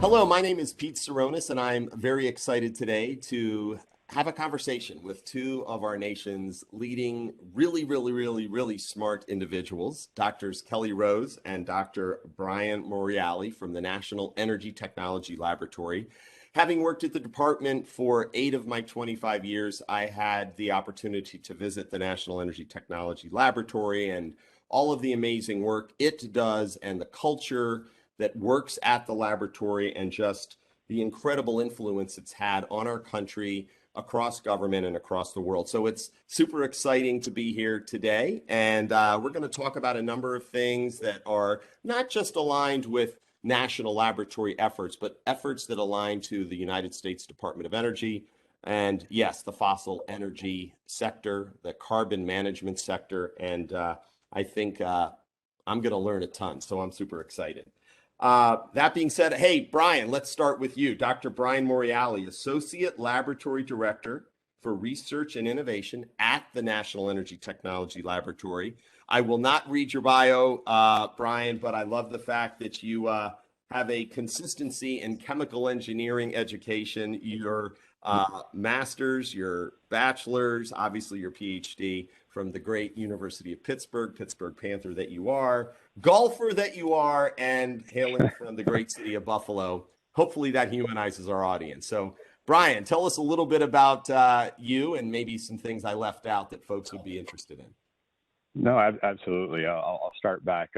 Hello, my name is Pete Saronis, and I'm very excited today to have a conversation with two of our nation's leading, really smart individuals, Doctors Kelly Rose and Dr. Bryan Morreale from the National Energy Technology Laboratory. Having worked at the department for 8 of my 25 years, I had the opportunity to visit the National Energy Technology Laboratory and all of the amazing work it does and the culture that works at the laboratory and just the incredible influence it's had on our country, across government, and across the world. So it's super exciting to be here today. And we're going to talk about a number of things that are not just aligned with national laboratory efforts, but efforts that align to the United States Department of Energy. And yes, the fossil energy sector, the carbon management sector. And I think I'm going to learn a ton. So I'm super excited. That being said, hey, Bryan, let's start with you. Dr. Bryan Morreale, Associate Laboratory Director for Research and Innovation at the National Energy Technology Laboratory. I will not read your bio, Bryan, but I love the fact that you have a consistency in chemical engineering education. Your master's, your bachelor's, obviously your PhD from the great University of Pittsburgh, Pittsburgh Panther that you are, golfer that you are, and hailing from the great city of Buffalo. Hopefully that humanizes our audience. So, Bryan, tell us a little bit about you and maybe some things I left out that folks would be interested in. No, absolutely. I'll start back.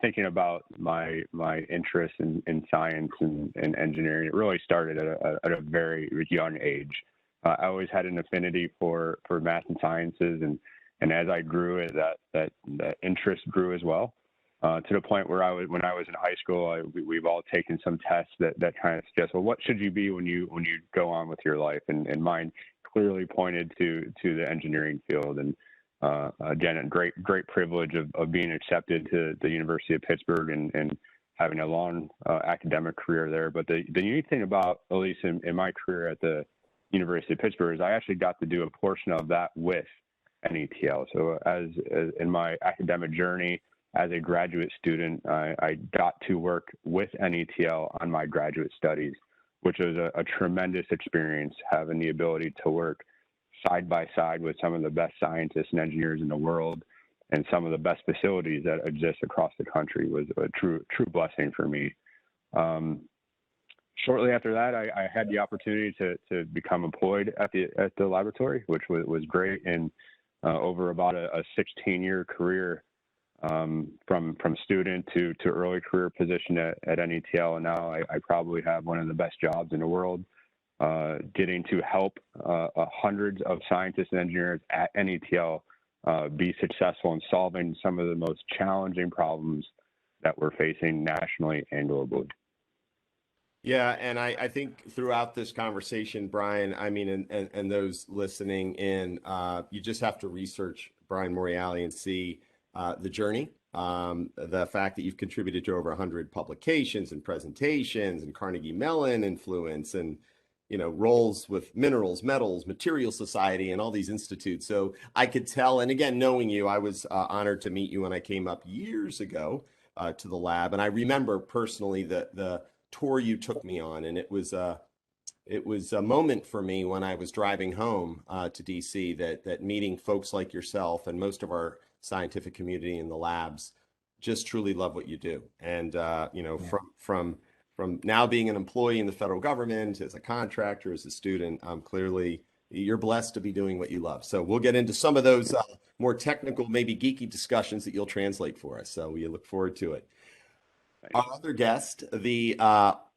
Thinking about my interest in science and engineering, it really started at a very young age. I always had an affinity for math and sciences, and as I grew, that interest grew as well. To the point where when I was in high school, we've all taken some tests that kind of suggest, well, what should you be when you go on with your life? And mine clearly pointed to the engineering field. And again, a great privilege of being accepted to the University of Pittsburgh and having a long academic career there. But the unique thing about, at least in my career at the University of Pittsburgh, is I actually got to do a portion of that with NETL. So as in my academic journey as a graduate student, I got to work with NETL on my graduate studies, which was a tremendous experience. Having the ability to work side by side with some of the best scientists and engineers in the world and some of the best facilities that exist across the country was a true blessing for me. Shortly after that, I had the opportunity to become employed at the laboratory, which was great. And over about a 16-year career, from student to early career position at NETL, and now I probably have one of the best jobs in the world. Getting to help hundreds of scientists and engineers at NETL be successful in solving some of the most challenging problems that we're facing nationally and globally. Yeah, and I think throughout this conversation, Bryan, I mean, and those listening in, you just have to research Bryan Morreale and see the journey, the fact that you've contributed to over 100 publications and presentations and Carnegie Mellon influence and roles with minerals, metals, material society, and all these institutes. So I could tell, and again, knowing you, I was honored to meet you when I came up years ago to the lab. And I remember personally the tour you took me on, and it was a moment for me when I was driving home to DC that meeting folks like yourself and most of our scientific community in the labs just truly love what you do. And from now being an employee in the federal government, as a contractor, as a student, clearly you're blessed to be doing what you love. So we'll get into some of those more technical, maybe geeky discussions that you'll translate for us. So we look forward to it. Our other guest, the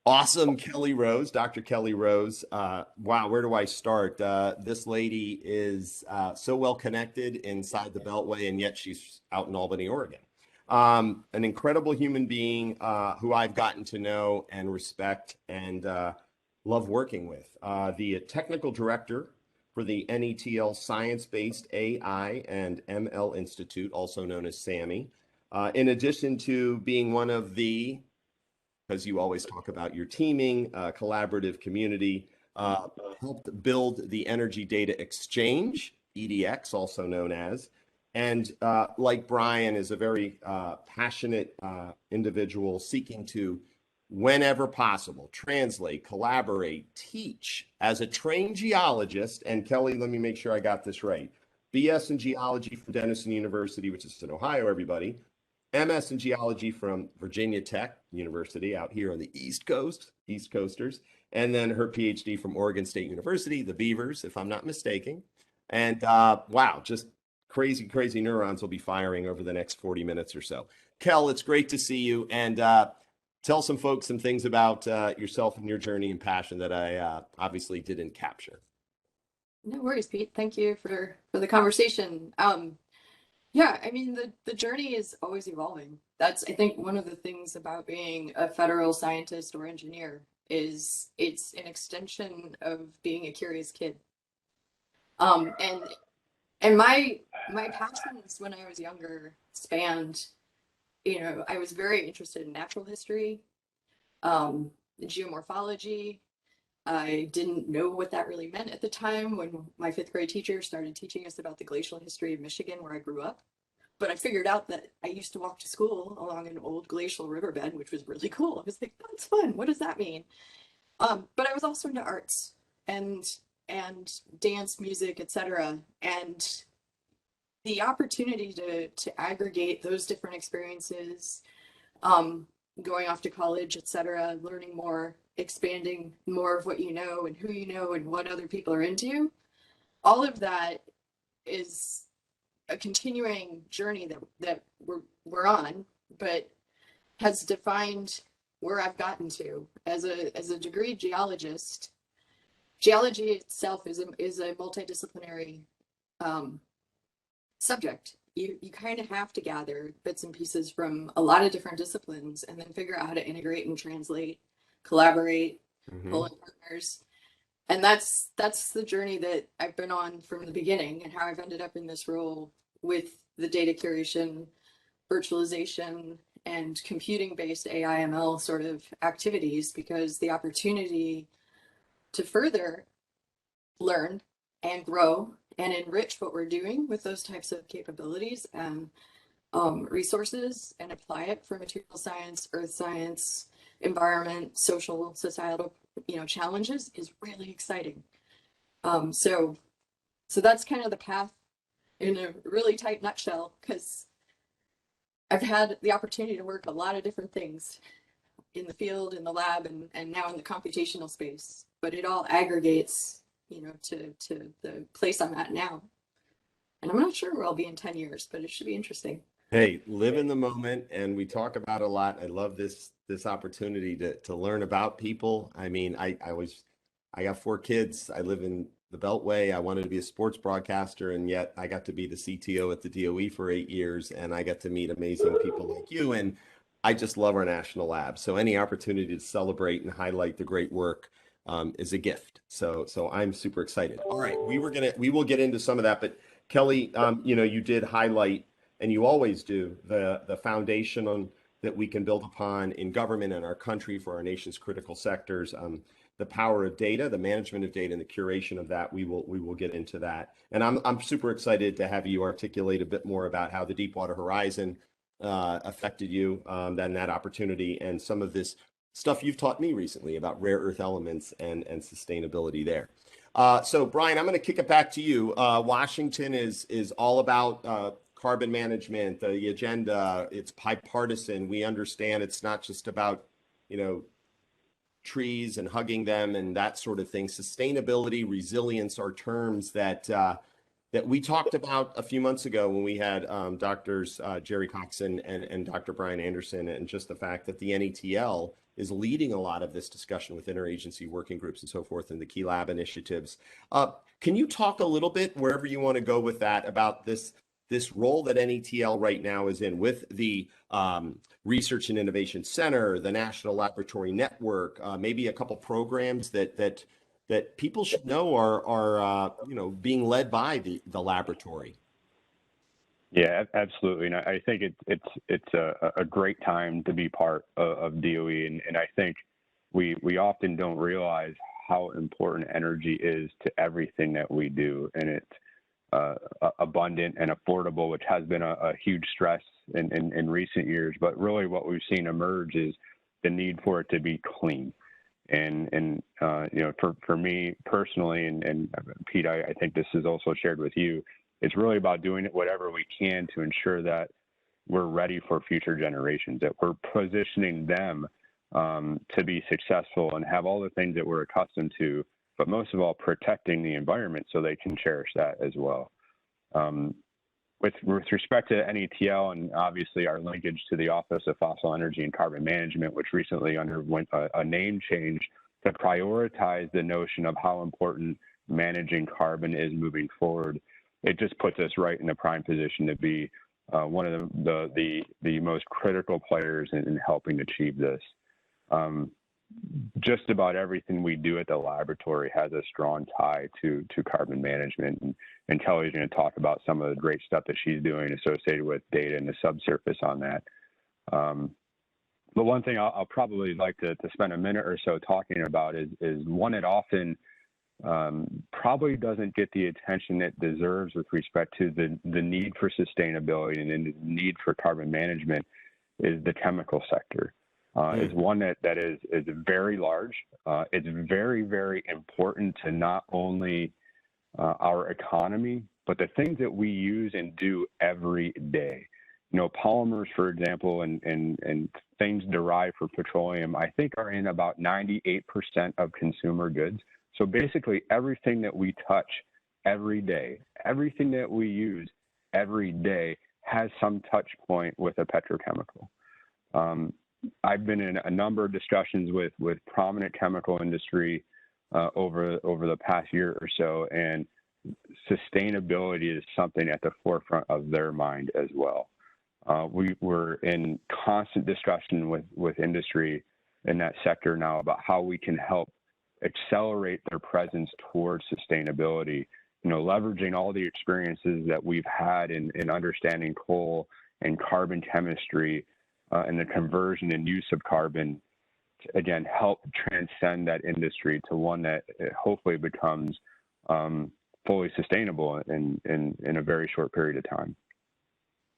awesome Kelly Rose, Dr. Kelly Rose. Wow, where do I start? This lady is so well connected inside the Beltway, and yet she's out in Albany, Oregon. An incredible human being who I've gotten to know and respect and love working with. The technical director for the NETL Science-Based AI and ML Institute, also known as SAMI. In addition to being one of the, because you always talk about your teaming, collaborative community, helped build the Energy Data Exchange, EDX, also known as, and like Bryan is a very passionate individual seeking to whenever possible, translate, collaborate, teach as a trained geologist. And Kelly, let me make sure I got this right. BS in geology from Denison University, which is in Ohio, everybody. MS in geology from Virginia Tech University out here on the East Coast, East Coasters. And then her PhD from Oregon State University, the Beavers, if I'm not mistaken. And wow, just crazy, crazy neurons will be firing over the next 40 minutes or so. Kel, it's great to see you. And tell some folks some things about yourself and your journey and passion that I obviously didn't capture. No worries, Pete. Thank you for the conversation. Yeah, I mean the journey is always evolving. That's, I think, one of the things about being a federal scientist or engineer is it's an extension of being a curious kid. And my passions when I was younger spanned, I was very interested in natural history, geomorphology. I didn't know what that really meant at the time when my fifth grade teacher started teaching us about the glacial history of Michigan, where I grew up. But I figured out that I used to walk to school along an old glacial riverbed, which was really cool. I was like, that's fun. What does that mean? But I was also into arts and dance, music, etc. And the opportunity to aggregate those different experiences, going off to college, etc., learning more, expanding more of what you know and who you know and what other people are into, all of that is a continuing journey that we're on, but has defined where I've gotten to as a degree geologist. Geology itself is a multidisciplinary subject. You kind of have to gather bits and pieces from a lot of different disciplines and then figure out how to integrate and translate, collaborate, pull in partners. And that's the journey that I've been on from the beginning, and how I've ended up in this role with the data curation, virtualization, and computing-based AI ML sort of activities, because the opportunity to further learn and grow and enrich what we're doing with those types of capabilities and resources, and apply it for material science, earth science, environment, social, societal, challenges, is really exciting. So that's kind of the path in a really tight nutshell, because I've had the opportunity to work a lot of different things in the field, in the lab, and now in the computational space, but it all aggregates, to the place I'm at now. And I'm not sure where I'll be in 10 years, but it should be interesting. Hey, live in the moment, and we talk about a lot. I love this opportunity to learn about people. I mean, I got 4 kids. I live in the Beltway. I wanted to be a sports broadcaster, and yet I got to be the CTO at the DOE for 8 years, and I got to meet amazing people like you. And I just love our national lab. So any opportunity to celebrate and highlight the great work is a gift. So I'm super excited. All right, we will get into some of that, but Kelly, you did highlight, and you always do, the foundation that we can build upon in government and our country for our nation's critical sectors. The power of data, the management of data, and the curation of that. We will get into that. And I'm super excited to have you articulate a bit more about how the Deepwater Horizon affected you, then that opportunity, and some of this stuff you've taught me recently about rare earth elements and sustainability there. So Bryan, I'm going to kick it back to you. Washington is all about carbon management, the agenda. It's bipartisan. We understand it's not just about, trees and hugging them and that sort of thing. Sustainability, resilience are terms that we talked about a few months ago when we had doctors Jerry Coxon and Dr. Brian Anderson, and just the fact that the NETL is leading a lot of this discussion with interagency working groups and so forth, and the key lab initiatives. Can you talk a little bit, wherever you want to go with that, about this role that NETL right now is in with the Research and Innovation Center, the National Laboratory Network, maybe a couple programs that people should know are being led by the laboratory? Yeah, absolutely. And I think it's a great time to be part of DOE. And I think we often don't realize how important energy is to everything that we do. And it's abundant and affordable, which has been a huge stress in recent years. But really what we've seen emerge is the need for it to be clean. And you know, for me personally, and Pete, I think this is also shared with you, it's really about doing it whatever we can to ensure that we're ready for future generations, that we're positioning them to be successful and have all the things that we're accustomed to, but most of all, protecting the environment so they can cherish that as well. With respect to NETL and obviously our linkage to the Office of Fossil Energy and Carbon Management, which recently underwent a name change to prioritize the notion of how important managing carbon is moving forward, it just puts us right in a prime position to be one of the most critical players in helping achieve this. Just about everything we do at the laboratory has a strong tie to carbon management, and Kelly's going to talk about some of the great stuff that she's doing associated with data and the subsurface on that. But one thing I'll probably like to spend a minute or so talking about is one that often probably doesn't get the attention it deserves with respect to the need for sustainability and the need for carbon management is the chemical sector. Is one that is very large. It's very, very important to not only our economy, but the things that we use and do every day. You know, polymers, for example, and things derived from petroleum, I think are in about 98% of consumer goods. So basically everything that we touch every day, everything that we use every day has some touch point with a petrochemical. I've been in a number of discussions with prominent chemical industry over the past year or so, and sustainability is something at the forefront of their mind as well. We're in constant discussion with industry in that sector now about how we can help accelerate their presence towards sustainability, you know, leveraging all the experiences that we've had in understanding coal and carbon chemistry and the conversion and use of carbon to, again, help transcend that industry to one that hopefully becomes fully sustainable in a very short period of time.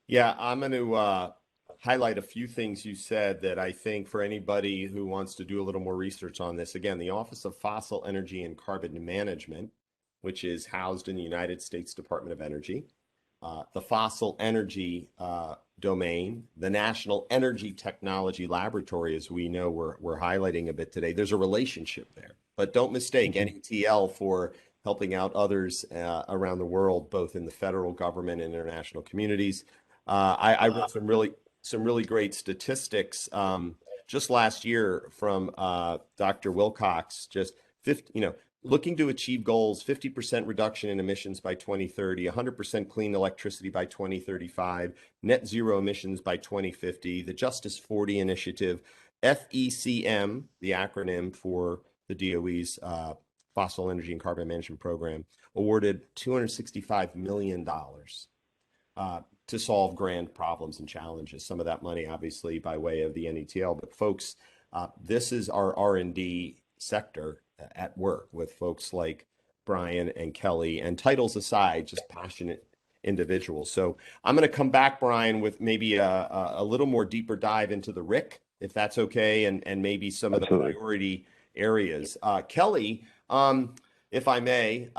Yeah, I'm going to highlight a few things you said that I think for anybody who wants to do a little more research on this. Again, the Office of Fossil Energy and Carbon Management, which is housed in the United States Department of Energy, the fossil energy domain, the National Energy Technology Laboratory, as we know we're highlighting a bit today. There's a relationship there, but don't mistake NETL for helping out others around the world, both in the federal government and international communities. I read some really great statistics just last year from Dr. Wilcox, just 50, you know, looking to achieve goals, 50% reduction in emissions by 2030, 100% clean electricity by 2035, net zero emissions by 2050, the Justice 40 initiative, FECM, the acronym for the DOE's Fossil Energy and Carbon Management Program, awarded $265 million to solve grand problems and challenges. Some of that money, obviously, by way of the NETL. But folks, this is our R&D sector at work with folks like Bryan and Kelly, and titles aside, just passionate individuals. So I'm going to come back, Bryan, with maybe a little more deeper dive into the RIC, if that's okay, and maybe some of the priority areas. Kelly, if I may,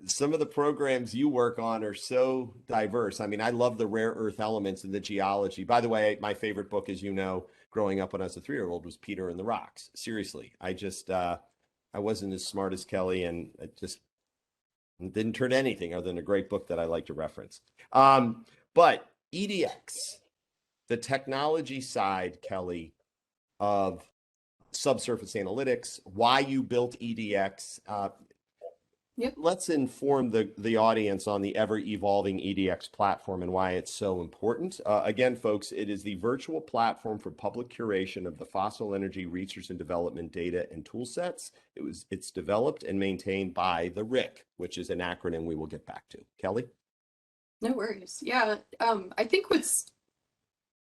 some of the programs you work on are so diverse. I mean, I love the rare earth elements and the geology. By the way, my favorite book, as you know, growing up when I was a 3-year-old, was Peter and the Rocks. Seriously, I wasn't as smart as Kelly, and it just didn't turn anything other than a great book that I like to reference. But EDX, the technology side, Kelly, of subsurface analytics, why you built EDX. Yep. Let's inform the audience on the ever-evolving EDX platform and why it's so important. Again, folks, it is the virtual platform for public curation of the fossil energy research and development data and tool sets. It's developed and maintained by the RIC, which is an acronym we will get back to. Kelly? No worries. Yeah, I think what's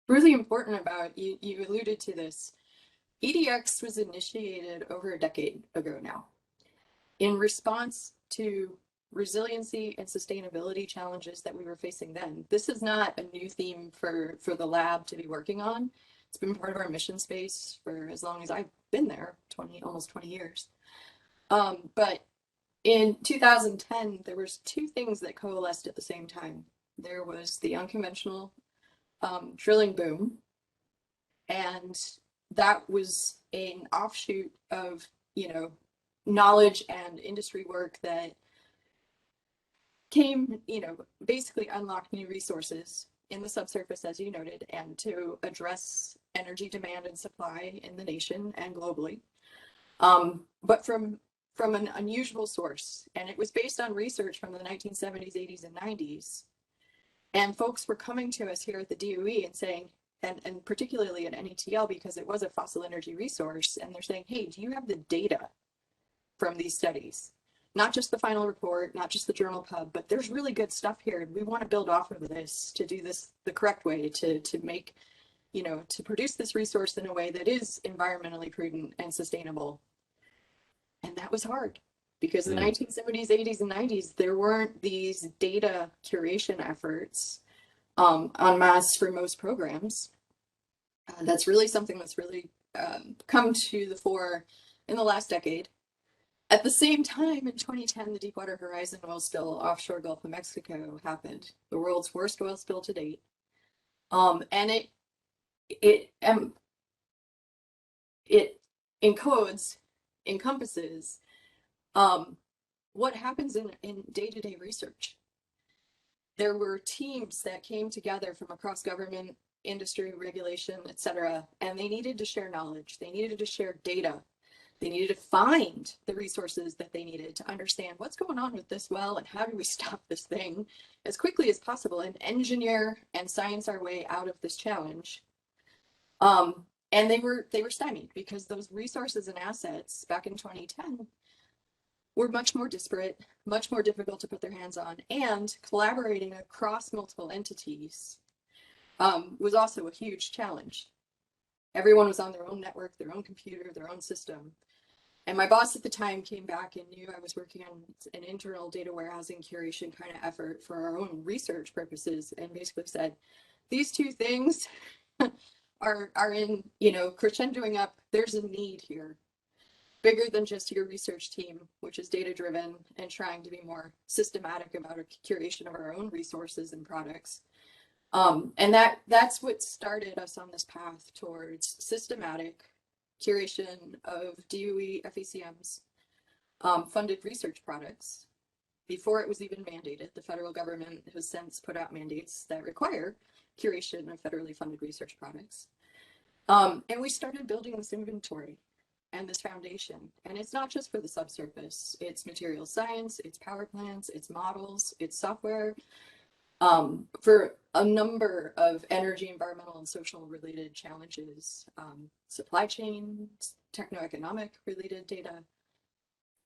really important about, you alluded to this, EDX was initiated over a decade ago now, in response to resiliency and sustainability challenges that we were facing then. This is not a new theme for the lab to be working on. It's been part of our mission space for as long as I've been there, almost 20 years. But in 2010, there was two things that coalesced at the same time. There was the unconventional drilling boom, and that was an offshoot of, knowledge and industry work that came, basically unlocked new resources in the subsurface, as you noted, and to address energy demand and supply in the nation and globally. But from an unusual source, and it was based on research from the 1970s, 80s, and 90s. And folks were coming to us here at the DOE and saying, and particularly at NETL, because it was a fossil energy resource, and they're saying, hey, do you have the data from these studies? Not just the final report, not just the journal pub, but there's really good stuff here. We want to build off of this to do this the correct way, to make, to produce this resource in a way that is environmentally prudent and sustainable. And that was hard because in the 1970s, 80s, and 90s, there weren't these data curation efforts en masse for most programs. That's really something that's really come to the fore in the last decade. At the same time, in 2010, the Deepwater Horizon oil spill offshore Gulf of Mexico happened, the world's worst oil spill to date. And it encompasses what happens in day-to-day research. There were teams that came together from across government, industry, regulation, etc., and they needed to share knowledge. They needed to share data. They needed to find the resources that they needed to understand what's going on with this well and how do we stop this thing as quickly as possible and engineer and science our way out of this challenge. And they were stymied because those resources and assets back in 2010 were much more disparate, much more difficult to put their hands on, and collaborating across multiple entities was also a huge challenge. Everyone was on their own network, their own computer, their own system. And my boss at the time came back and knew I was working on an internal data warehousing curation kind of effort for our own research purposes, and basically said, these two things are in, crescendoing up. There's a need here, bigger than just your research team, which is data driven and trying to be more systematic about a curation of our own resources and products. And that's what started us on this path towards systematic curation of DOE FECM's funded research products. Before it was even mandated, the federal government has since put out mandates that require curation of federally funded research products. And we started building this inventory and this foundation. And it's not just for the subsurface, it's material science, it's power plants, it's models, it's software, for a number of energy, environmental, and social related challenges, supply chain, techno-economic related data.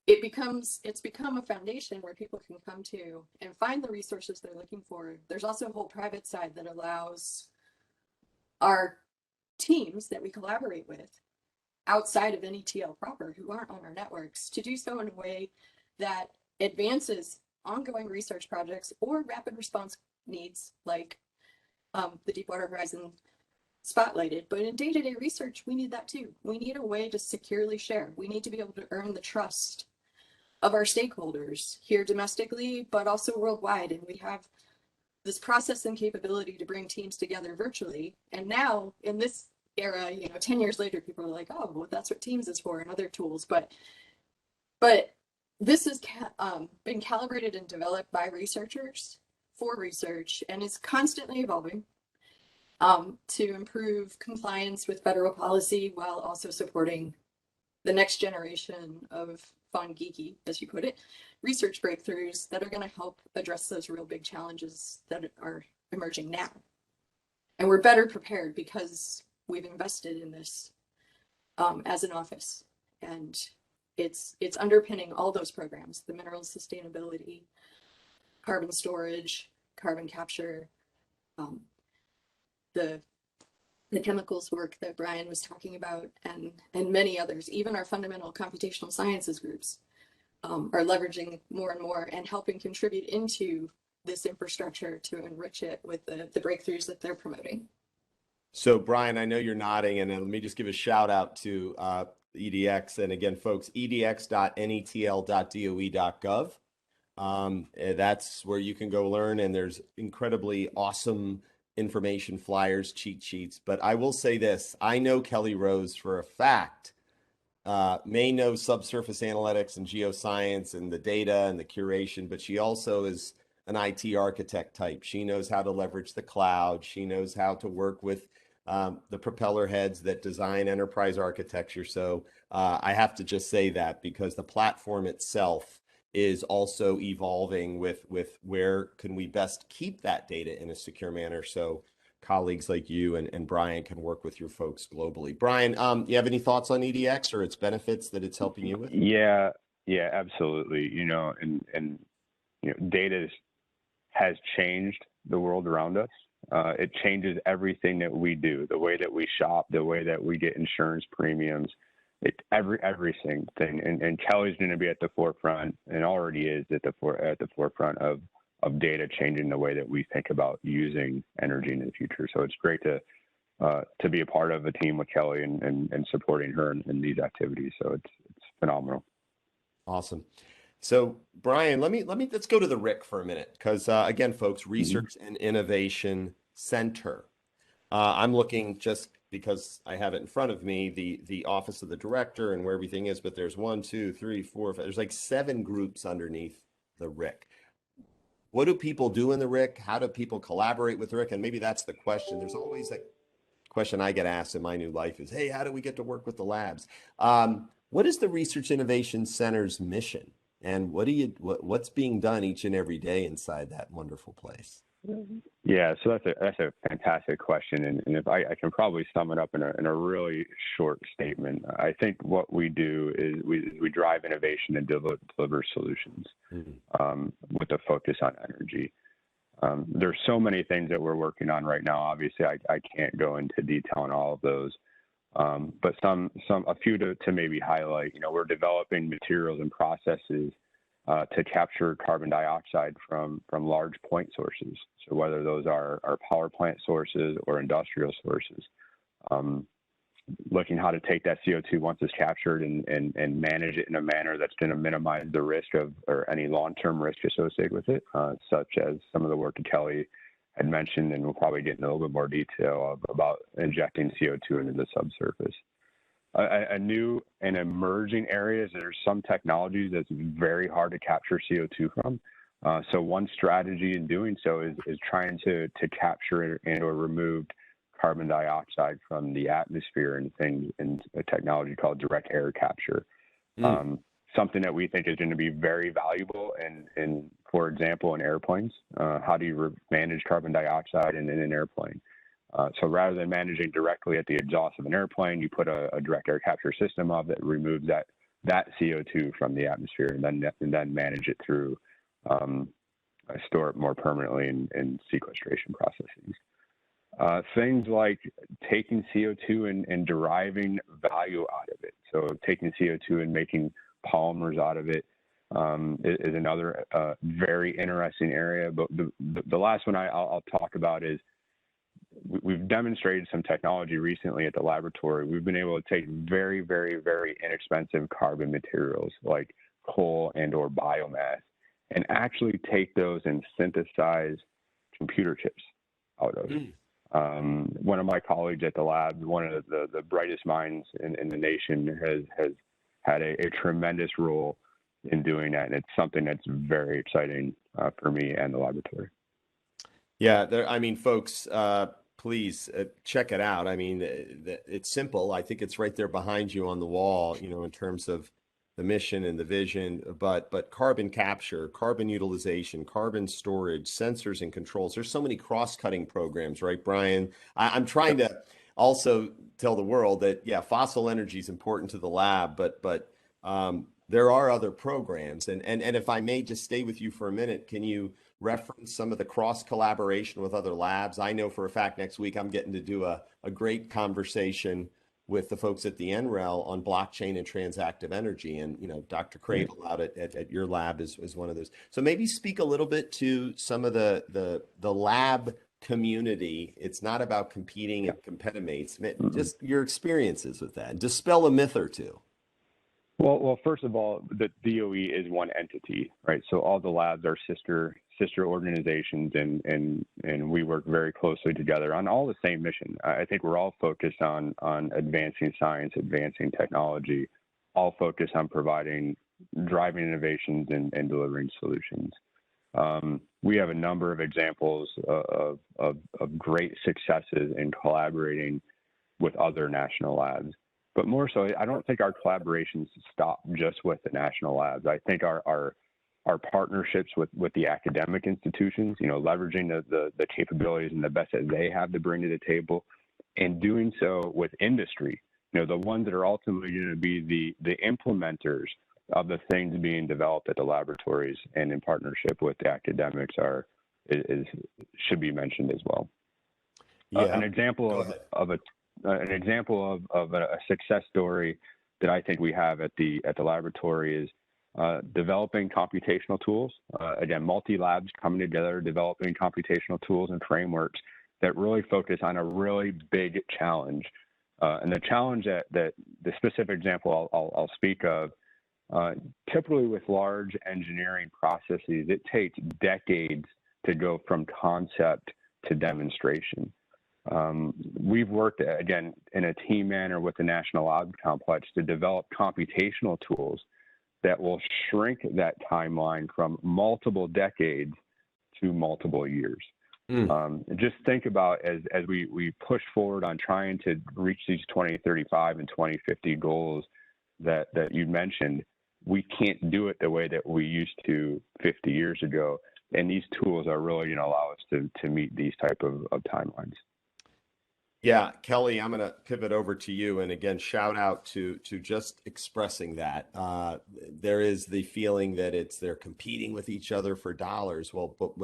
It's become a foundation where people can come to and find the resources they're looking for. There's also a whole private side that allows our teams that we collaborate with outside of NETL proper, who aren't on our networks, to do so in a way that advances ongoing research projects or rapid response needs like the Deepwater Horizon spotlighted. But in day-to-day research, we need that too. We need a way to securely share. We need to be able to earn the trust of our stakeholders here domestically, but also worldwide. And we have this process and capability to bring teams together virtually. And now in this era, 10 years later, people are like, oh, well, that's what Teams is for and other tools. But this has been calibrated and developed by researchers for research and is constantly evolving to improve compliance with federal policy while also supporting the next generation of fun, geeky, as you put it, research breakthroughs that are going to help address those real big challenges that are emerging now. And we're better prepared because we've invested in this as an office. And it's underpinning all those programs, the minerals sustainability, carbon storage, carbon capture, the chemicals work that Bryan was talking about, and many others. Even our fundamental computational sciences groups are leveraging more and more and helping contribute into this infrastructure to enrich it with the breakthroughs that they're promoting. So, Brian, I know you're nodding, and let me just give a shout out to EDX. And again, folks, edx.netl.doe.gov. That's where you can go learn, and there's incredibly awesome information, flyers, cheat sheets. But I will say this, I know Kelly Rose for a fact may know subsurface analytics and geoscience and the data and the curation, but she also is an IT architect type. She knows how to leverage the cloud. She knows how to work with the propeller heads that design enterprise architecture. So I have to just say that because the platform itself is also evolving with where can we best keep that data in a secure manner. So colleagues like you and Brian can work with your folks globally. Brian, you have any thoughts on EDX or its benefits that it's helping you with? Yeah, absolutely. And data has changed the world around us. It changes everything that we do, the way that we shop, the way that we get insurance premiums, everything. And Kelly's going to be at the forefront, and already is at the forefront of data changing the way that we think about using energy in the future. So it's great to be a part of a team with Kelly and supporting her in these activities. So it's phenomenal. Awesome. So Brian, let's go to the RIC for a minute, because again, folks, Research and Innovation Center. I'm looking just because I have it in front of me, the office of the director and where everything is, but there's 1, 2, 3, 4, 5, there's like 7 groups underneath the RIC. What do people do in the RIC? How do people collaborate with RIC? And maybe that's the question. There's always a question I get asked in my new life is, hey, how do we get to work with the labs? What is the Research Innovation Center's mission? And what's being done each and every day inside that wonderful place? Yeah, so that's a fantastic question, and if I can probably sum it up in a really short statement. I think what we do is we drive innovation and deliver solutions with a focus on energy. There's so many things that we're working on right now. Obviously, I can't go into detail on all of those, but a few to maybe highlight. We're developing materials and processes to capture carbon dioxide from large point sources. So whether those are power plant sources or industrial sources, looking how to take that CO2 once it's captured and manage it in a manner that's going to minimize the risk or any long-term risk associated with it, such as some of the work that Kelly had mentioned, and we'll probably get in a little bit more detail about injecting CO2 into the subsurface. A new and emerging areas, there's some technologies that's very hard to capture CO2 from. So one strategy in doing so is trying to capture and or remove carbon dioxide from the atmosphere and a technology called direct air capture. Something that we think is going to be very valuable in for example, in airplanes. How do you manage carbon dioxide in an airplane? So rather than managing directly at the exhaust of an airplane, you put a direct air capture system up that removes that CO2 from the atmosphere and then manage it through, store it more permanently in sequestration processes. Things like taking CO2 and deriving value out of it. So taking CO2 and making polymers out of it is another very interesting area. But the last one I'll talk about is we've demonstrated some technology recently at the laboratory. We've been able to take very, very, very inexpensive carbon materials like coal and or biomass and actually take those and synthesize computer chips out of it. One of my colleagues at the lab, one of the brightest minds in the nation, has had a tremendous role in doing that. And it's something that's very exciting for me and the laboratory. Yeah, folks, please check it out. It's simple. I think it's right there behind you on the wall, in terms of the mission and the vision, but carbon capture, carbon utilization, carbon storage, sensors and controls. There's so many cross-cutting programs, right, Brian? I'm trying to also tell the world that, yeah, fossil energy is important to the lab, but there are other programs. And if I may just stay with you for a minute, can you reference some of the cross collaboration with other labs? I know for a fact next week I'm getting to do a great conversation with the folks at the NREL on blockchain and transactive energy. And, Dr. Cradle out at your lab is one of those. So maybe speak a little bit to some of the lab community. It's not about competing and competimates. Mm-mm. Just your experiences with that. Dispel a myth or two. Well, first of all, the DOE is one entity, right? So all the labs are sister organizations, and we work very closely together on all the same mission. I think we're all focused on advancing science, advancing technology, all focused on driving innovations and delivering solutions. We have a number of examples of great successes in collaborating with other national labs. But more so, I don't think our collaborations stop just with the national labs. I think our partnerships with the academic institutions, leveraging the capabilities and the best that they have to bring to the table, and doing so with industry, the ones that are ultimately going to be the implementers of the things being developed at the laboratories and in partnership with the academics should be mentioned as well. Yeah. An example of a success story that I think we have at the laboratory is developing computational tools. Again, multi-labs coming together, developing computational tools and frameworks that really focus on a really big challenge. And the challenge that the specific example I'll speak of, typically with large engineering processes, it takes decades to go from concept to demonstration. We've worked, again, in a team manner with the National Lab Complex to develop computational tools that will shrink that timeline from multiple decades to multiple years. Just think about as we push forward on trying to reach these 2035 and 2050 goals that you mentioned, we can't do it the way that we used to 50 years ago. And these tools are really going to allow us to meet these type of timelines. Yeah, Kelly, I'm going to pivot over to you. And again, shout out to just expressing that. There is the feeling that they're competing with each other for dollars. Well, but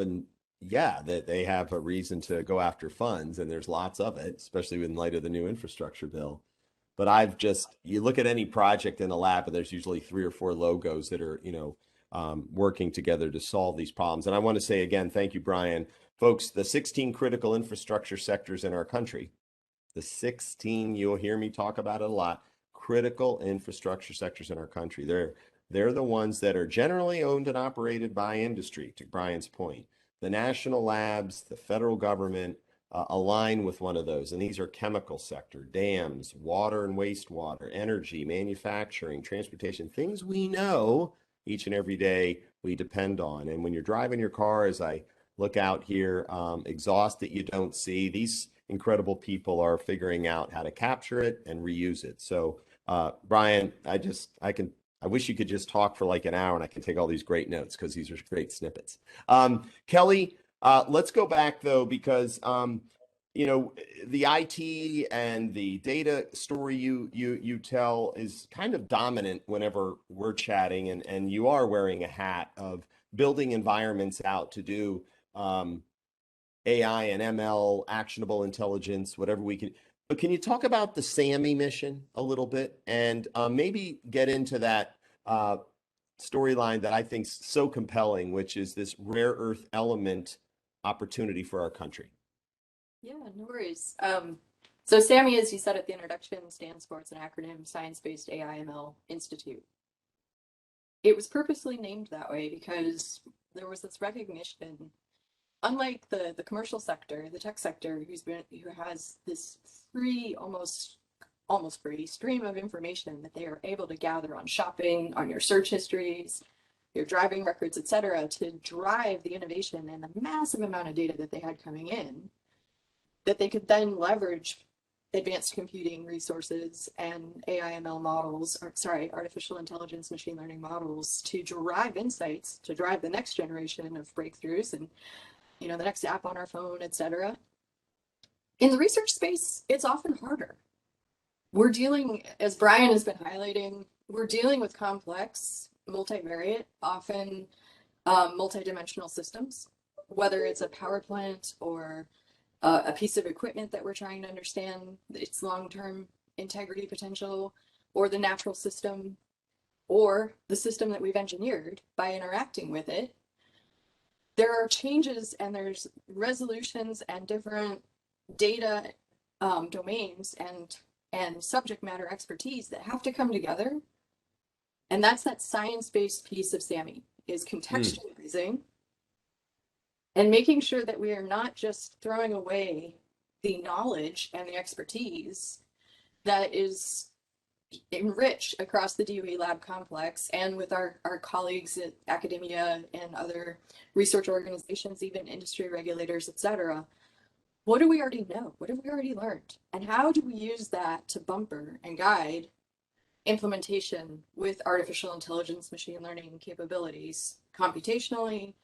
that they have a reason to go after funds, and there's lots of it, especially in light of the new infrastructure bill. But you look at any project in a lab, and there's usually 3 or 4 logos that are, working together to solve these problems. And I want to say again, thank you, Bryan. Folks, the 16 critical infrastructure sectors in our country, you'll hear me talk about it a lot, critical infrastructure sectors in our country. They're the ones that are generally owned and operated by industry, to Bryan's point. The national labs, the federal government align with one of those. And these are chemical sector, dams, water and wastewater, energy, manufacturing, transportation, things we know each and every day we depend on. And when you're driving your car, as I look out here, exhaust that you don't see, these incredible people are figuring out how to capture it and reuse it. So, Bryan, I wish you could just talk for like an hour and I can take all these great notes because these are great snippets. Kelly, let's go back though, because, the IT and the data story you tell is kind of dominant whenever we're chatting, and you are wearing a hat of building environments out to do AI and ML, actionable intelligence, whatever we can. But can you talk about the SAMI mission a little bit, and maybe get into that storyline that I think is so compelling, which is this rare earth element opportunity for our country? Yeah, no worries. So SAMI, as you said at the introduction, stands for, it's an acronym, Science-Based AI/ML Institute. It was purposely named that way because there was this recognition, unlike the commercial sector, the tech sector, who has this free, almost free stream of information that they are able to gather on shopping, on your search histories, your driving records, etc., to drive the innovation and the massive amount of data that they had coming in, that they could then leverage advanced computing resources and AI/ML models, artificial intelligence, machine learning models, to derive insights, to drive the next generation of breakthroughs and, the next app on our phone, etc. In the research space, it's often harder. We're dealing, as Bryan has been highlighting, we're dealing with complex, multivariate, often multidimensional systems, whether it's a power plant or a piece of equipment that we're trying to understand its long-term integrity potential, or the natural system, or the system that we've engineered by interacting with it. there are changes and there's resolutions and different data domains and subject matter expertise that have to come together. And that's that science-based piece of SAMI, is contextualizing and making sure that we are not just throwing away the knowledge and the expertise that is enriched across the DOE lab complex and with our colleagues at academia and other research organizations, even industry regulators, et cetera. What do we already know? What have we already learned? And how do we use that to bumper and guide implementation with artificial intelligence, machine learning capabilities, computationally,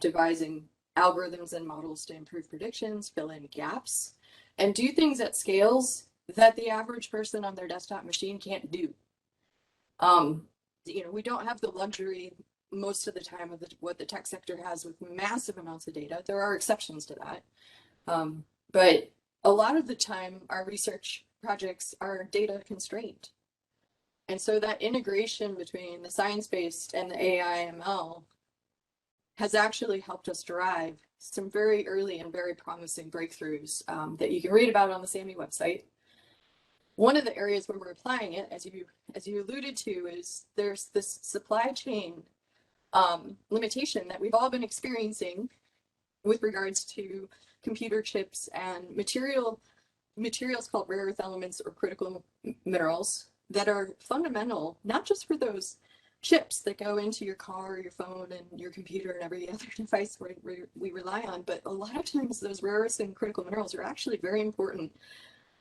devising algorithms and models to improve predictions, fill in gaps, and do things at scales that the average person on their desktop machine can't do. We don't have the luxury most of the time of what the tech sector has with massive amounts of data. There are exceptions to that. But a lot of the time, our research projects are data constrained. And so that integration between the science-based and the AI ML has actually helped us derive some very early and very promising breakthroughs that you can read about on the SAMI website. One of the areas where we're applying it, as you alluded to, is there's this supply chain limitation that we've all been experiencing with regards to computer chips and materials called rare earth elements or critical minerals that are fundamental, not just for those chips that go into your car, your phone, and your computer and every other device we rely on, but a lot of times those rare earths and critical minerals are actually very important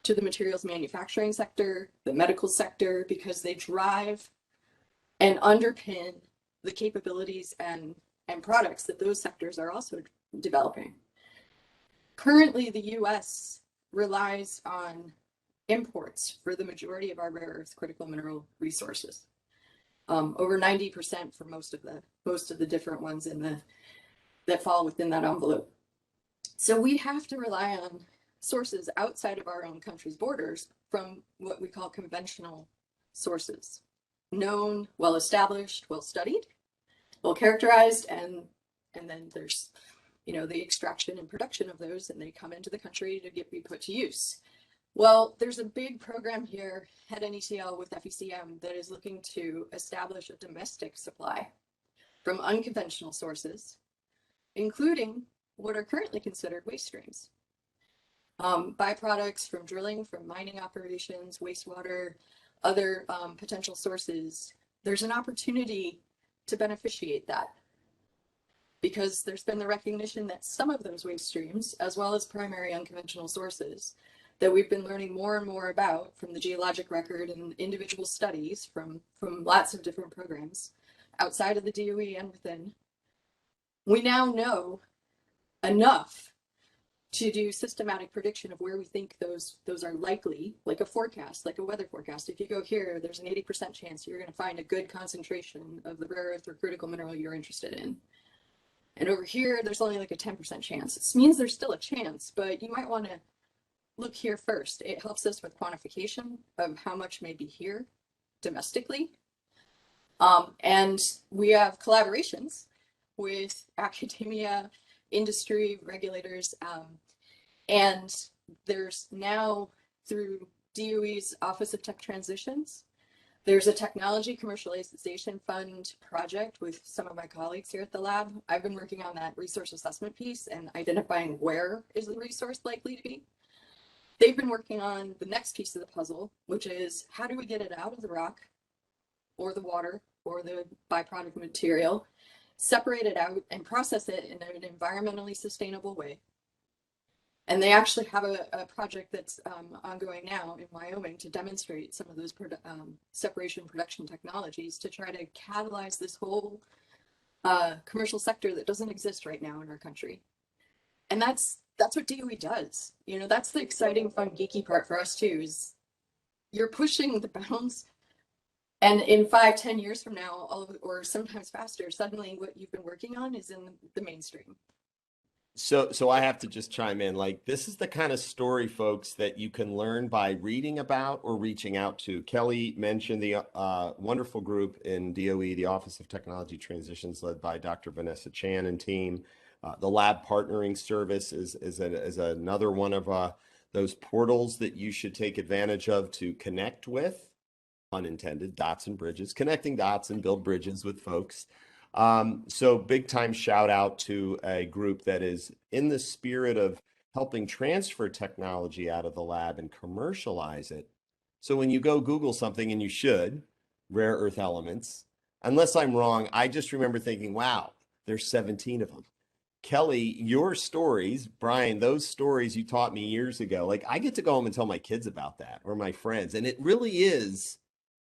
to the materials manufacturing sector, the medical sector, because they drive and underpin the capabilities and products that those sectors are also developing. Currently, the US relies on imports for the majority of our rare earth critical mineral resources. Over 90% for most of the different ones that fall within that envelope. So we have to rely on sources outside of our own country's borders from what we call conventional sources. Known, well-established, well-studied, well-characterized, and then there's the extraction and production of those, and they come into the country to be put to use. Well, there's a big program here at NETL with FECM that is looking to establish a domestic supply from unconventional sources, including what are currently considered waste streams. Byproducts from drilling, from mining operations, wastewater, other potential sources. There's an opportunity to beneficiate that, because there's been the recognition that some of those waste streams, as well as primary unconventional sources, that we've been learning more and more about from the geologic record and individual studies from lots of different programs outside of the DOE and within, we now know enough to do systematic prediction of where we think those are likely, like a forecast, like a weather forecast. If you go here, there's an 80% chance you're going to find a good concentration of the rare earth or critical mineral you're interested in. And over here, there's only like a 10% chance. This means there's still a chance, but you might want to look here first. It helps us with quantification of how much may be here domestically. And we have collaborations with academia, industry, regulators, and there's now, through DOE's Office of Tech Transitions, there's a technology commercialization fund project with some of my colleagues here at the lab. I've been working on that resource assessment piece and identifying where is the resource likely to be. They've been working on the next piece of the puzzle, which is how do we get it out of the rock or the water or the byproduct material, separate it out and process it in an environmentally sustainable way. And they actually have a project that's ongoing now in Wyoming to demonstrate some of those separation production technologies to try to catalyze this whole commercial sector that doesn't exist right now in our country. And that's what DOE does. That's the exciting, fun, geeky part for us too, is you're pushing the bounds. And in 5-10 years from now, or sometimes faster, suddenly what you've been working on is in the mainstream. So I have to just chime in. Like, this is the kind of story, folks, that you can learn by reading about or reaching out to. Kelly mentioned the wonderful group in DOE, the Office of Technology Transitions, led by Dr. Vanessa Chan and team. The Lab Partnering Service is another one of those portals that you should take advantage of to connect with, unintended, dots and bridges, connecting dots and build bridges with folks. So big time shout out to a group that is in the spirit of helping transfer technology out of the lab and commercialize it. So when you go Google something, and you should, rare earth elements, unless I'm wrong, I just remember thinking, wow, there's 17 of them. Kelly, your stories, Bryan, those stories you taught me years ago, like I get to go home and tell my kids about that or my friends. And it really is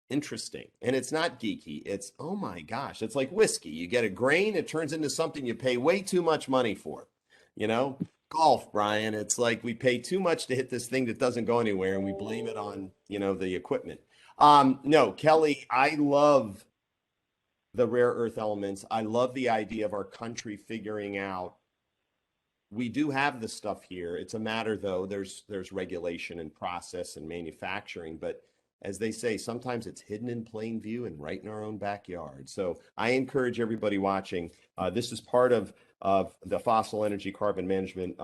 interesting. And it's not geeky. It's, oh my gosh, it's like whiskey. You get a grain, it turns into something you pay way too much money for. You know, golf, Bryan, it's like we pay too much to hit this thing that doesn't go anywhere and we blame it on, the equipment. No, Kelly, I love the rare earth elements. I love the idea of our country figuring out we do have the stuff here. It's a matter though, there's regulation and process and manufacturing, but as they say, sometimes it's hidden in plain view and right in our own backyard. So I encourage everybody watching. This is part of the fossil energy carbon management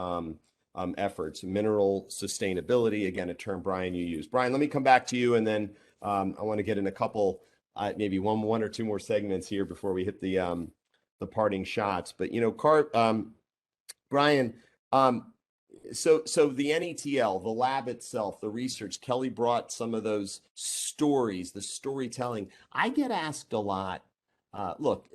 efforts, mineral sustainability. Again, a term, Bryan, you use. Bryan, let me come back to you, and then I want to get in a couple, maybe one or two more segments here before we hit the parting shots. But Bryan, so the NETL, the lab itself, the research, Kelly brought some of those stories, the storytelling. I get asked a lot. Look,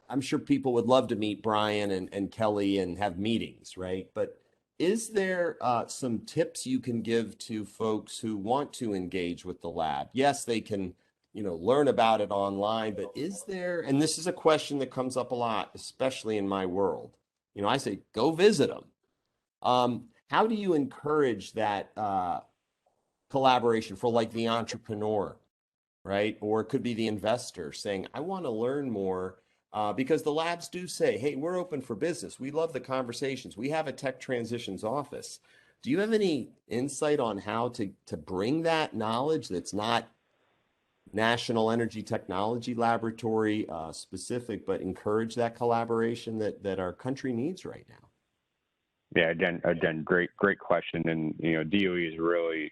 I'm sure people would love to meet Bryan and Kelly and have meetings, right? But is there some tips you can give to folks who want to engage with the lab? Yes, they can, learn about it online, but is there, and this is a question that comes up a lot, especially in my world. I say, go visit them. How do you encourage that collaboration for like the entrepreneur, right? Or it could be the investor saying, I want to learn more because the labs do say, hey, we're open for business. We love the conversations. We have a tech transitions office. Do you have any insight on how to bring that knowledge that's not National Energy Technology Laboratory specific, but encourage that collaboration that our country needs right now? Yeah, again, great question. And DOE is really,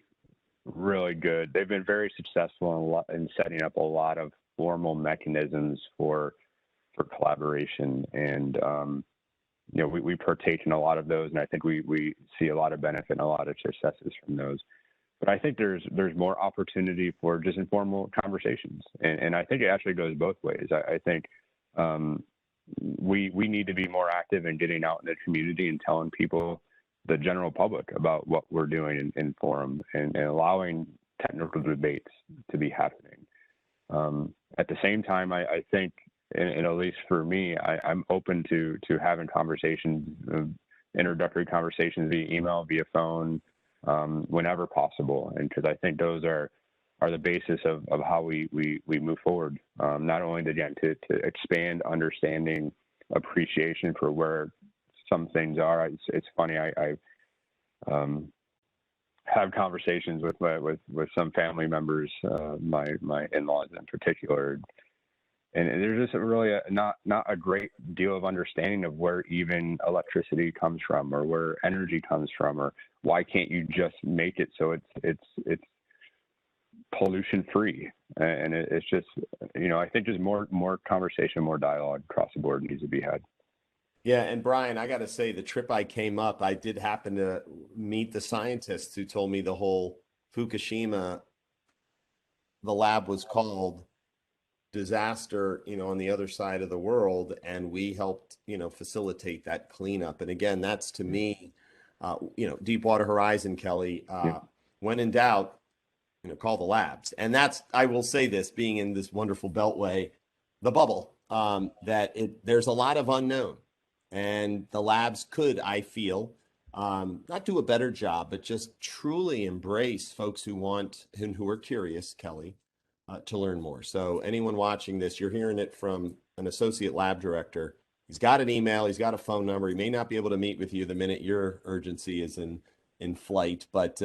really good. They've been very successful in setting up a lot of formal mechanisms for collaboration, and we partake in a lot of those, and I think we see a lot of benefit and a lot of successes from those. But I think there's more opportunity for just informal conversations, and I think it actually goes both ways. I think we need to be more active in getting out in the community and telling people, the general public, about what we're doing in forum, and allowing technical debates to be happening. At the same time, I think, and at least for me, I'm open to having conversations, introductory conversations via email, via phone, whenever possible, and because I think those are the basis of how we move forward. Not only to expand understanding, appreciation for where some things are. It's funny. I have conversations with some family members, my in-laws in particular, and there's just really not a great deal of understanding of where even electricity comes from, or where energy comes from, or why can't you just make it so it's pollution free. And it's just, I think just more conversation, more dialogue across the board needs to be had. Yeah, and Bryan, I got to say, the trip I came up, I did happen to meet the scientists who told me the whole Fukushima, the lab was called disaster, on the other side of the world, and we helped, facilitate that cleanup. And again, that's to me, Deepwater Horizon, Kelly, when in doubt, call the labs. And that's, I will say this, being in this wonderful beltway, the bubble, that there's a lot of unknown, and the labs could, I feel, not do a better job, but just truly embrace folks who want and who are curious, Kelly, to learn more. So anyone watching this, you're hearing it from an associate lab director. He's got an email, he's got a phone number. He may not be able to meet with you the minute your urgency is in flight, but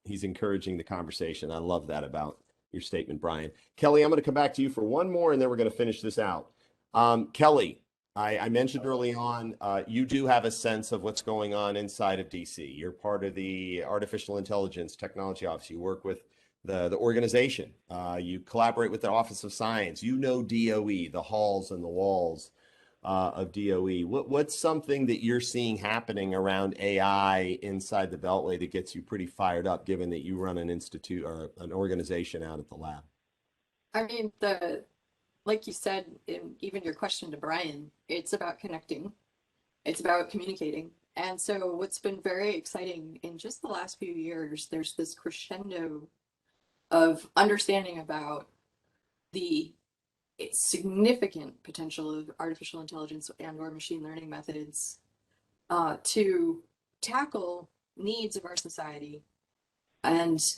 he's encouraging the conversation. I love that about your statement, Bryan. Kelly, I'm going to come back to you for one more, and then we're going to finish this out. Kelly, I mentioned early on, you do have a sense of what's going on inside of DC. You're part of the Artificial Intelligence Technology Office. You work with the organization. You collaborate with the Office of Science. You know DOE, the halls and the walls of DOE. What's something that you're seeing happening around AI inside the Beltway that gets you pretty fired up, given that you run an institute or an organization out at the lab? I mean, like you said, in even your question to Bryan, it's about connecting, it's about communicating. And so what's been very exciting in just the last few years, there's this crescendo of understanding about the significant potential of artificial intelligence and or machine learning methods to tackle needs of our society and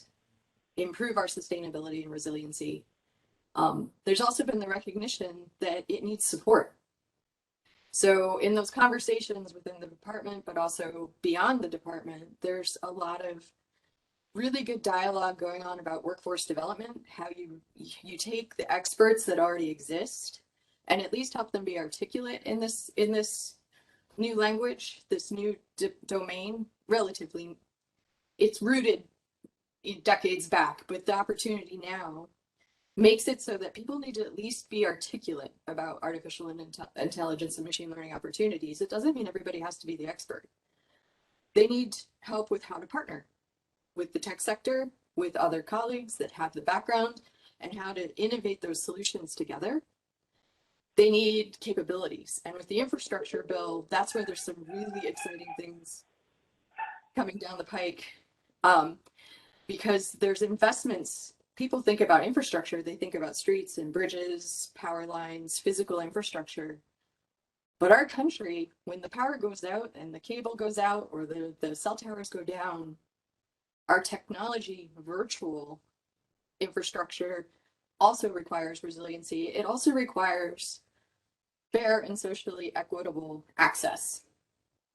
improve our sustainability and resiliency. There's also been the recognition that it needs support. So in those conversations within the department, but also beyond the department, there's a lot of really good dialogue going on about workforce development, how you take the experts that already exist and at least help them be articulate in this new language, this new domain. Relatively, it's rooted in decades back, but the opportunity now makes it so that people need to at least be articulate about artificial intelligence and machine learning opportunities. It doesn't mean everybody has to be the expert. They need help with how to partner with the tech sector, with other colleagues that have the background, and how to innovate those solutions together. They need capabilities. And with the infrastructure bill, that's where there's some really exciting things coming down the pike, because there's investments. People think about infrastructure, they think about streets and bridges, power lines, physical infrastructure. But our country, when the power goes out and the cable goes out or the cell towers go down, our technology virtual infrastructure also requires resiliency. It also requires fair and socially equitable access.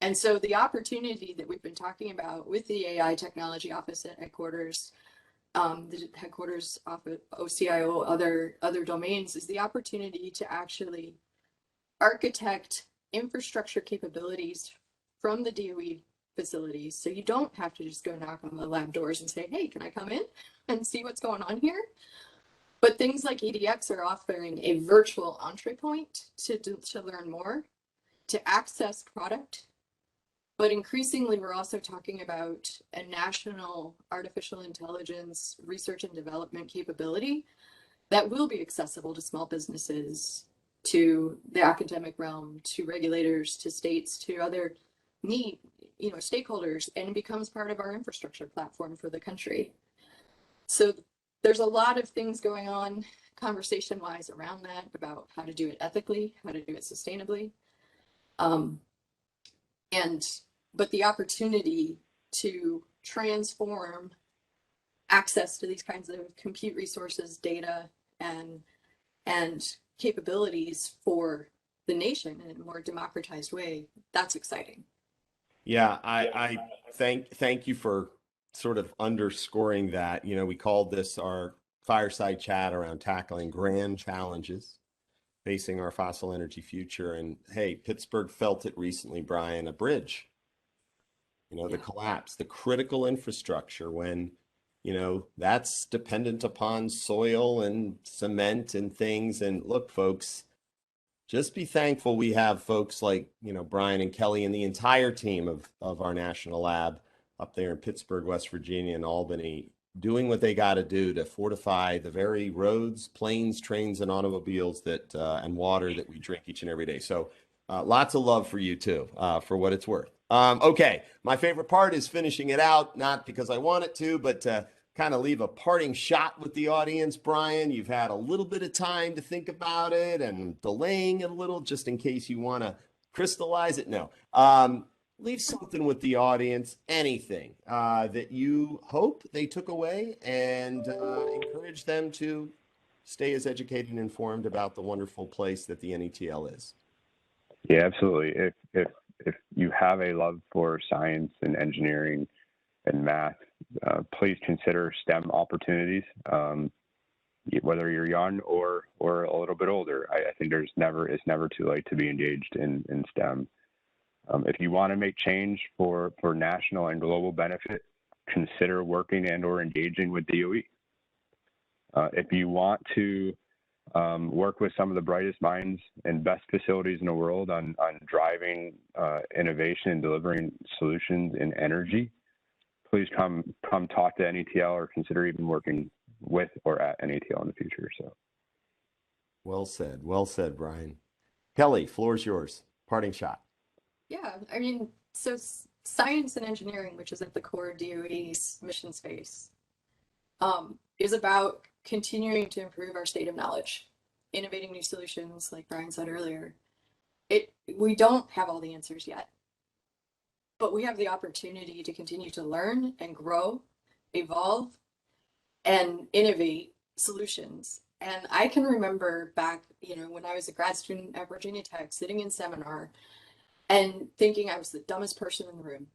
And so the opportunity that we've been talking about with the AI Technology Office at headquarters, the headquarters office, OCIO, other domains, is the opportunity to actually architect infrastructure capabilities from the DOE facilities. So you don't have to just go knock on the lab doors and say, hey, can I come in and see what's going on here? But things like EDX are offering a virtual entry point to learn more, to access product. But increasingly, we're also talking about a national artificial intelligence research and development capability that will be accessible to small businesses, to the academic realm, to regulators, to states, to other stakeholders, and it becomes part of our infrastructure platform for the country. So there's a lot of things going on conversation-wise around that, about how to do it ethically, how to do it sustainably. But the opportunity to transform access to these kinds of compute resources, data, and capabilities for the nation in a more democratized way, that's exciting. Yeah, I thank you for sort of underscoring that. You know, we called this our fireside chat around tackling grand challenges facing our fossil energy future. And hey, Pittsburgh felt it recently, Bryan, a bridge, the collapse, the critical infrastructure when, that's dependent upon soil and cement and things. And look, folks, just be thankful we have folks like, Bryan and Kelly and the entire team of our national lab up there in Pittsburgh, West Virginia and Albany, doing what they got to do to fortify the very roads, planes, trains, and automobiles that and water that we drink each and every day. So lots of love for you too, for what it's worth. Okay, my favorite part is finishing it out, not because I want it to, but to kind of leave a parting shot with the audience. Bryan, you've had a little bit of time to think about it and delaying it a little just in case you want to crystallize it. No. Leave something with the audience, anything that you hope they took away, and encourage them to stay as educated and informed about the wonderful place that the NETL is. Yeah, absolutely. If you have a love for science and engineering and math, please consider STEM opportunities. Whether you're young or a little bit older, I think it's never too late to be engaged in STEM. If you want to make change for national and global benefit, consider working and or engaging with DOE. If you want to work with some of the brightest minds and best facilities in the world on driving innovation and delivering solutions in energy, please come talk to NETL or consider even working with or at NETL in the future. So, well said, Bryan. Kelly, floor's yours. Parting shot. Yeah, I mean, so science and engineering, which is at the core of DOE's mission space, is about continuing to improve our state of knowledge, innovating new solutions, like Bryan said earlier. We don't have all the answers yet, but we have the opportunity to continue to learn and grow, evolve, and innovate solutions. And I can remember back, when I was a grad student at Virginia Tech, sitting in seminar and thinking I was the dumbest person in the room.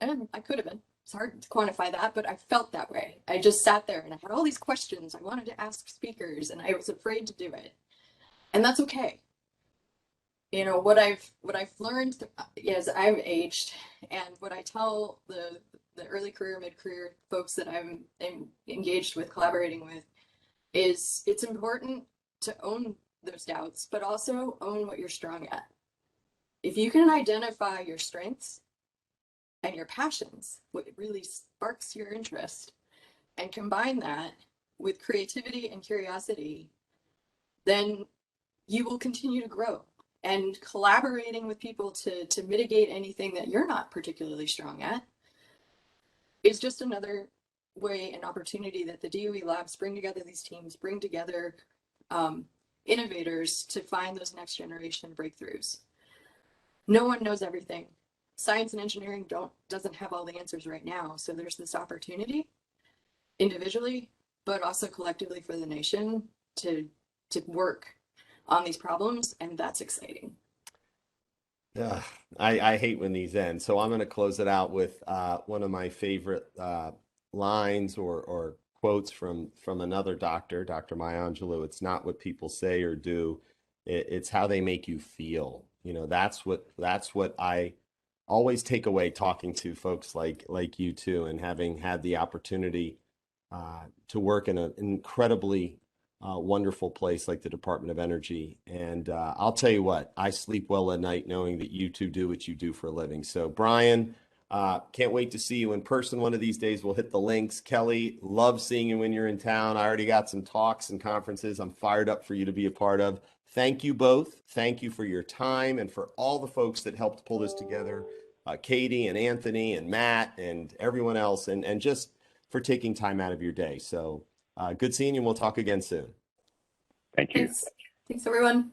And I could have been. It's hard to quantify that, but I felt that way. I just sat there and I had all these questions I wanted to ask speakers, and I was afraid to do it. And that's okay. What I've learned as I've aged, and what I tell the early career, mid-career folks that I'm engaged with, collaborating with, is it's important to own those doubts, but also own what you're strong at. If you can identify your strengths and your passions, what really sparks your interest, and combine that with creativity and curiosity, then you will continue to grow. And collaborating with people to mitigate anything that you're not particularly strong at is just another way and opportunity that the DOE labs bring together these teams, bring together innovators to find those next generation breakthroughs. No one knows everything. Science and engineering doesn't have all the answers right now. So there's this opportunity individually, but also collectively for the nation to work on these problems, and that's exciting. Yeah, I hate when these end. So I'm going to close it out with one of my favorite lines or quotes from another doctor, Dr. Maya Angelou. It's not what people say or do, it's how they make you feel. That's what I always take away talking to folks like you two, and having had the opportunity to work in an incredibly wonderful place like the Department of Energy. And I'll tell you what, I sleep well at night knowing that you two do what you do for a living. So Bryan, can't wait to see you in person one of these days. We'll hit the links. Kelly, love seeing you when you're in town. I already got some talks and conferences I'm fired up for you to be a part of. Thank you both. Thank you for your time, and for all the folks that helped pull this together, Katie and Anthony and Matt and everyone else, and just for taking time out of your day. So good seeing you, and we'll talk again soon. Thank you. Thanks everyone.